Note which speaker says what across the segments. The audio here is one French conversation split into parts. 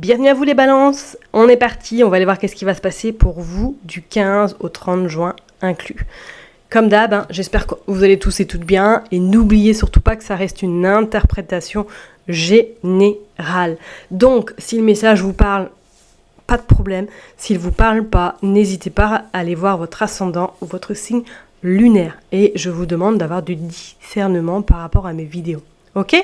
Speaker 1: Bienvenue à vous les balances, on est parti, on va aller voir qu'est-ce qui va se passer pour vous du 15 au 30 juin inclus. Comme d'hab, j'espère que vous allez tous et toutes bien et n'oubliez surtout pas que ça reste une interprétation générale. Donc si le message vous parle, pas de problème. S'il ne vous parle pas, n'hésitez pas à aller voir votre ascendant ou votre signe lunaire. Et je vous demande d'avoir du discernement par rapport à mes vidéos. Ok ?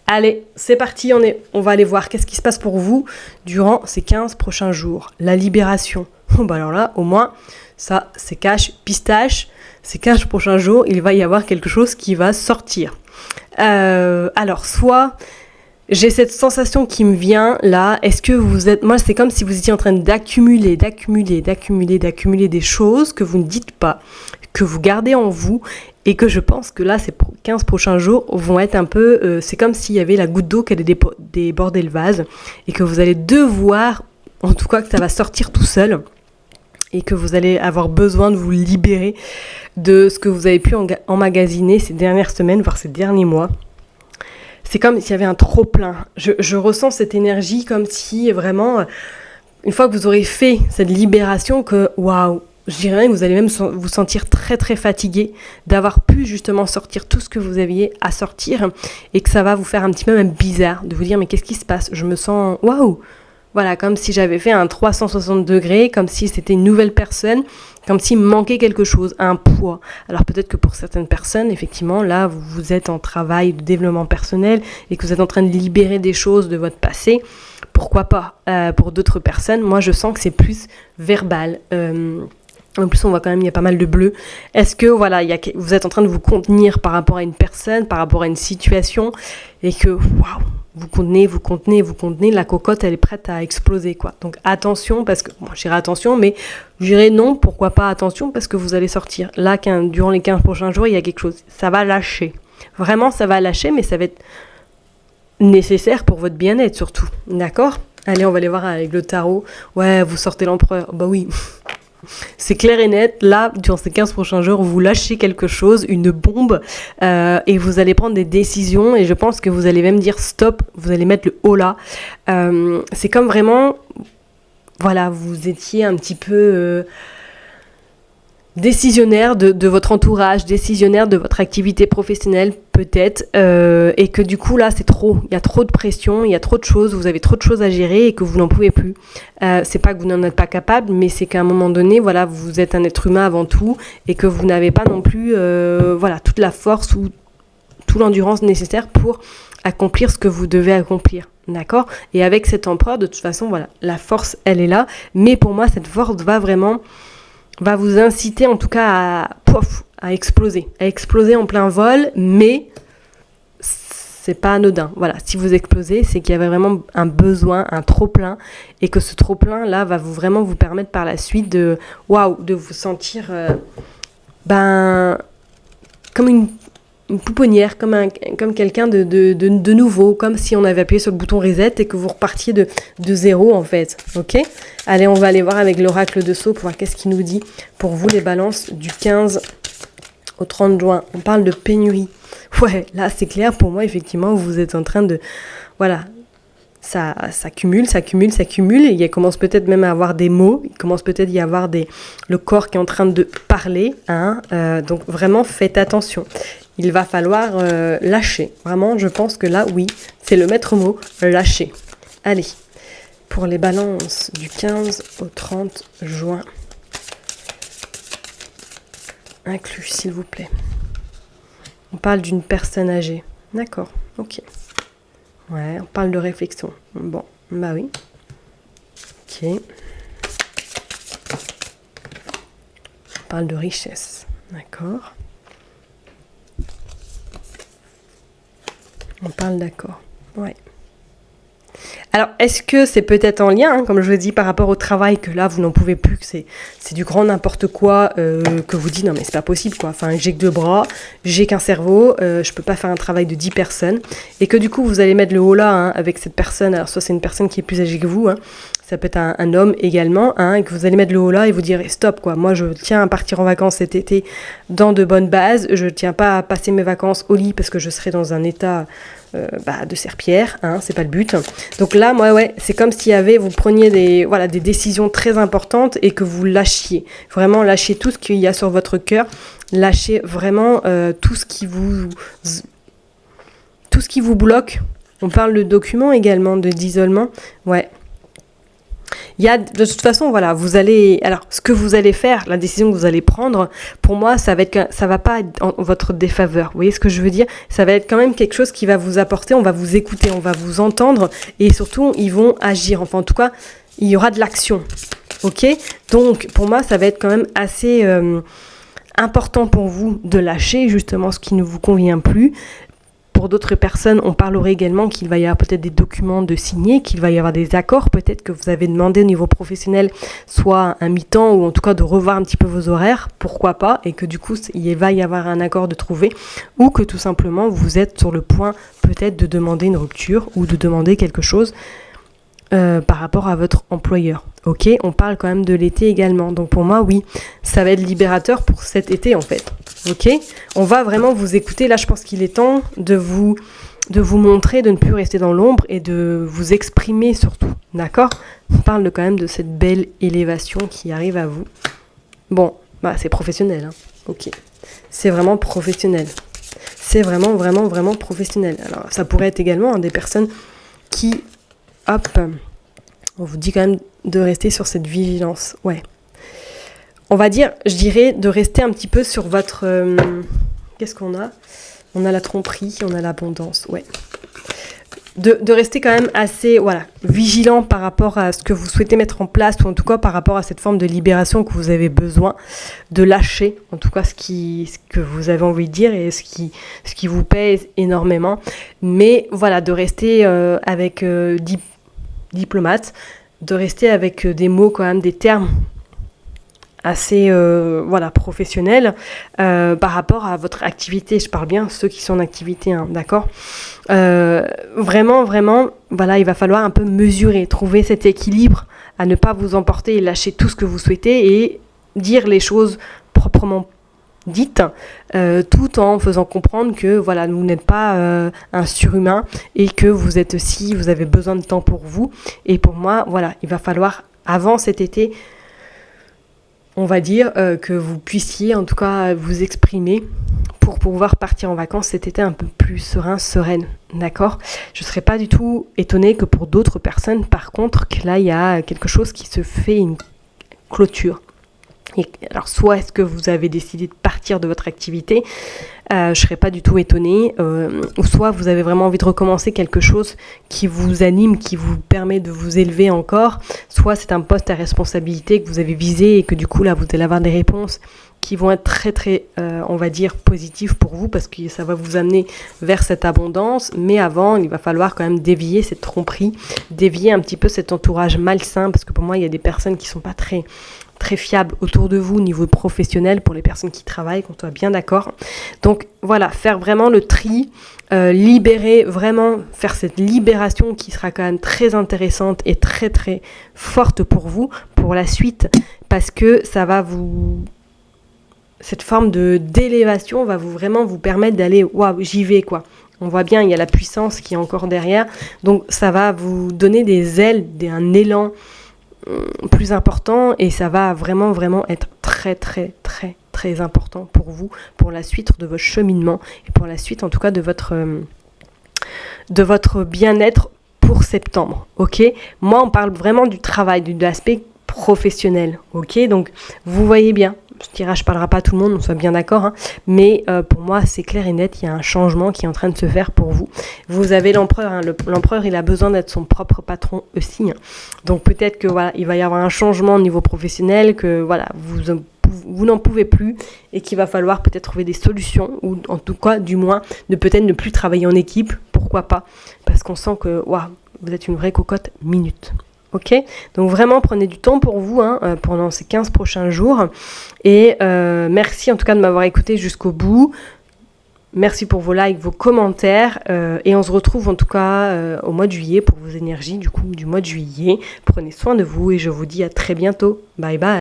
Speaker 1: Allez, c'est parti, on va aller voir qu'est-ce qui se passe pour vous durant ces 15 prochains jours. La libération. Alors là, au moins, ça, c'est cash, pistache. Ces 15 prochains jours, il va y avoir quelque chose qui va sortir. Alors, soit... j'ai cette sensation qui me vient là, est-ce que vous êtes... Moi, c'est comme si vous étiez en train d'accumuler des choses que vous ne dites pas, que vous gardez en vous, et que je pense que là, ces 15 prochains jours vont être un peu... c'est comme s'il y avait la goutte d'eau qui allait déborder le vase, et que vous allez devoir, en tout cas que ça va sortir tout seul, et que vous allez avoir besoin de vous libérer de ce que vous avez pu emmagasiner ces dernières semaines, voire ces derniers mois. C'est comme s'il y avait un trop-plein. Je ressens cette énergie comme si vraiment, une fois que vous aurez fait cette libération, que waouh, je dirais que vous allez même vous sentir très très fatigué d'avoir pu justement sortir tout ce que vous aviez à sortir et que ça va vous faire un petit peu même bizarre de vous dire mais qu'est-ce qui se passe ? Je me sens waouh. Voilà, comme si j'avais fait un 360 degrés, comme si c'était une nouvelle personne, comme s'il me manquait quelque chose, un poids. Alors peut-être que pour certaines personnes, effectivement, là, vous êtes en travail de développement personnel et que vous êtes en train de libérer des choses de votre passé. Pourquoi pas ? Pour d'autres personnes, moi, je sens que c'est plus verbal. En plus, on voit quand même, il y a pas mal de bleu. Est-ce que, voilà, vous êtes en train de vous contenir par rapport à une personne, par rapport à une situation, et que, waouh, vous contenez, la cocotte, elle est prête à exploser, quoi. Donc, attention, parce que, bon, je dirais attention, mais je dirais non, pourquoi pas attention, parce que vous allez sortir. Là, durant les 15 prochains jours, il y a quelque chose. Ça va lâcher. Vraiment, ça va lâcher, mais ça va être nécessaire pour votre bien-être, surtout. D'accord ? Allez, on va aller voir avec le tarot. Ouais, vous sortez l'empereur. Bah oui. C'est clair et net, là, durant ces 15 prochains jours, vous lâchez quelque chose, une bombe, et vous allez prendre des décisions, et je pense que vous allez même dire stop, vous allez mettre le haut là. C'est comme vraiment, voilà, vous étiez un petit peu décisionnaire de votre entourage, décisionnaire de votre activité professionnelle peut-être, et que du coup là c'est trop, il y a trop de pression, il y a trop de choses, vous avez trop de choses à gérer et que vous n'en pouvez plus. C'est pas que vous n'en êtes pas capable, mais c'est qu'à un moment donné, voilà, vous êtes un être humain avant tout et que vous n'avez pas non plus voilà, toute la force ou toute l'endurance nécessaire pour accomplir ce que vous devez accomplir. D'accord ? Et avec cet empereur, de toute façon, voilà, la force elle est là, mais pour moi cette force va vous inciter en tout cas à exploser en plein vol, mais c'est pas anodin. Voilà, si vous explosez, c'est qu'il y avait vraiment un besoin, un trop-plein, et que ce trop-plein là va vraiment vous permettre par la suite de vous sentir comme une pouponnière, comme quelqu'un de nouveau, comme si on avait appuyé sur le bouton reset et que vous repartiez de zéro en fait, ok ? Allez, on va aller voir avec l'oracle de Sceaux pour voir qu'est-ce qu'il nous dit pour vous les balances du 15 au 30 juin. On parle de pénurie. Ouais, là c'est clair pour moi, effectivement, vous êtes en train de... Voilà, ça cumule, et il commence peut-être même à avoir des mots, il commence peut-être à y avoir le corps qui est en train de parler, hein, donc vraiment faites attention. Il va falloir lâcher. Vraiment, je pense que là, oui, c'est le maître mot, lâcher. Allez, pour les balances du 15 au 30 juin, inclus, s'il vous plaît. On parle d'une personne âgée. D'accord, ok. Ouais, on parle de réflexion. Bon, bah oui. Ok. On parle de richesse. D'accord. On parle d'accord. Ouais. Alors, est-ce que c'est peut-être en lien, hein, comme je vous ai dit, par rapport au travail, que là, vous n'en pouvez plus, que c'est du grand n'importe quoi, que vous dites, non mais c'est pas possible, quoi. Enfin, j'ai que 2 bras, j'ai qu'un cerveau, je peux pas faire un travail de 10 personnes. Et que du coup, vous allez mettre le haut là, hein, avec cette personne. Alors, soit c'est une personne qui est plus âgée que vous, hein, ça peut être un homme également, hein, et que vous allez mettre le haut là et vous dire stop, quoi. Moi, je tiens à partir en vacances cet été dans de bonnes bases. Je tiens pas à passer mes vacances au lit parce que je serai dans un état de serpillère, hein, c'est pas le but. Donc là, moi, ouais, c'est comme s'il y avait, vous preniez des décisions très importantes et que vous lâchiez. Vraiment, lâchez tout ce qu'il y a sur votre cœur. Lâchez vraiment tout ce qui vous bloque. On parle de documents également, d'isolement. Ouais. Il y a, de toute façon, voilà, ce que vous allez faire, la décision que vous allez prendre, pour moi, ça va pas être en votre défaveur. Vous voyez ce que je veux dire? Ça va être quand même quelque chose qui va vous apporter, on va vous écouter, on va vous entendre, et surtout, ils vont agir. Enfin, en tout cas, il y aura de l'action. Ok? Donc, pour moi, ça va être quand même assez important pour vous de lâcher justement ce qui ne vous convient plus. Pour d'autres personnes, on parlerait également qu'il va y avoir peut-être des documents de signer, qu'il va y avoir des accords, peut-être que vous avez demandé au niveau professionnel, soit un mi-temps ou en tout cas de revoir un petit peu vos horaires, pourquoi pas, et que du coup, il va y avoir un accord de trouver, ou que tout simplement, vous êtes sur le point peut-être de demander une rupture ou de demander quelque chose par rapport à votre employeur. Ok, on parle quand même de l'été également. Donc pour moi, oui, ça va être libérateur pour cet été en fait. Ok, on va vraiment vous écouter. Là, je pense qu'il est temps de vous montrer, de ne plus rester dans l'ombre et de vous exprimer surtout. D'accord? On parle quand même de cette belle élévation qui arrive à vous. Bon, c'est professionnel. Hein. Ok, c'est vraiment professionnel. C'est vraiment, vraiment, vraiment professionnel. Alors, ça pourrait être également des personnes qui... Hop, on vous dit quand même de rester sur cette vigilance. Ouais. Je dirais de rester un petit peu sur votre... qu'est-ce qu'on a? On a la tromperie, on a l'abondance, ouais. De rester quand même assez, vigilant par rapport à ce que vous souhaitez mettre en place, ou en tout cas par rapport à cette forme de libération que vous avez besoin, de lâcher, en tout cas ce que vous avez envie de dire et ce qui vous pèse énormément. Mais voilà, de rester avec diplomate, de rester avec des mots quand même, des termes assez professionnels par rapport à votre activité. Je parle bien ceux qui sont en activité, hein, d'accord? Vraiment, il va falloir un peu mesurer, trouver cet équilibre à ne pas vous emporter et lâcher tout ce que vous souhaitez et dire les choses proprement dites, tout en faisant comprendre que vous n'êtes pas un surhumain et que vous avez besoin de temps pour vous. Et pour moi, il va falloir, avant cet été, on va dire que vous puissiez en tout cas vous exprimer pour pouvoir partir en vacances cet été un peu plus sereine, d'accord? Je ne serais pas du tout étonnée que pour d'autres personnes, par contre, que là, il y a quelque chose qui se fait, une clôture. Et alors, soit est-ce que vous avez décidé de partir de votre activité, je ne serais pas du tout étonnée, ou soit vous avez vraiment envie de recommencer quelque chose qui vous anime, qui vous permet de vous élever encore, soit c'est un poste à responsabilité que vous avez visé et que du coup là vous allez avoir des réponses qui vont être très très, on va dire, positives pour vous parce que ça va vous amener vers cette abondance, mais avant il va falloir quand même dévier cette tromperie, dévier un petit peu cet entourage malsain, parce que pour moi il y a des personnes qui ne sont pas très fiable autour de vous au niveau professionnel pour les personnes qui travaillent, qu'on soit bien d'accord. Donc voilà, faire vraiment le tri, libérer, vraiment faire cette libération qui sera quand même très intéressante et très très forte pour vous, pour la suite, parce que ça va cette forme d'élévation va vraiment vous permettre d'aller, waouh, j'y vais quoi. On voit bien, il y a la puissance qui est encore derrière, donc ça va vous donner des ailes, un élan plus important et ça va vraiment être très très très très important pour vous, pour la suite de votre cheminement et pour la suite en tout cas de votre bien-être pour septembre, ok? Moi on parle vraiment du travail, de l'aspect professionnel, ok? Donc vous voyez bien, je parlera pas à tout le monde, on soit bien d'accord, hein, mais pour moi c'est clair et net, il y a un changement qui est en train de se faire pour vous. Vous avez l'empereur, hein, l'empereur il a besoin d'être son propre patron aussi, hein. Donc peut-être que il va y avoir un changement au niveau professionnel, que vous n'en pouvez plus et qu'il va falloir peut-être trouver des solutions ou en tout cas du moins de peut-être ne plus travailler en équipe, pourquoi pas, parce qu'on sent que vous êtes une vraie cocotte minute. Ok, donc vraiment prenez du temps pour vous pendant ces 15 prochains jours et merci en tout cas de m'avoir écouté jusqu'au bout. Merci pour vos likes, vos commentaires et on se retrouve en tout cas au mois de juillet pour vos énergies du mois de juillet. Prenez soin de vous et je vous dis à très bientôt. Bye bye.